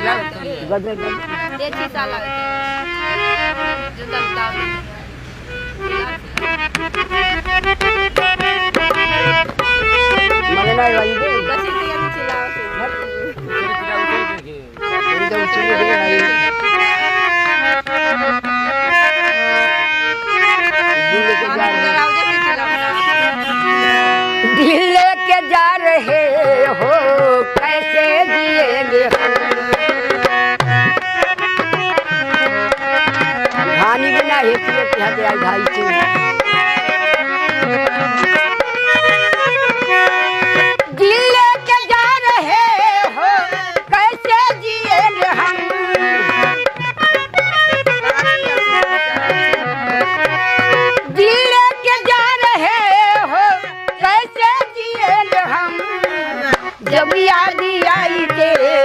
गदर ये चीज़ अलग जो दलता मने नाही वाली दे कशी ती यांनी चिलाव एकदम चिली दे नाही दिल लेके जा रहे हो कैसे जिएंगे कहानी बना है कि भाई से दिल लेके जा रहे हो कैसे जिएंगे हम दिल लेके जा रहे हो कैसे जिएंगे हम जब याद आई तेरे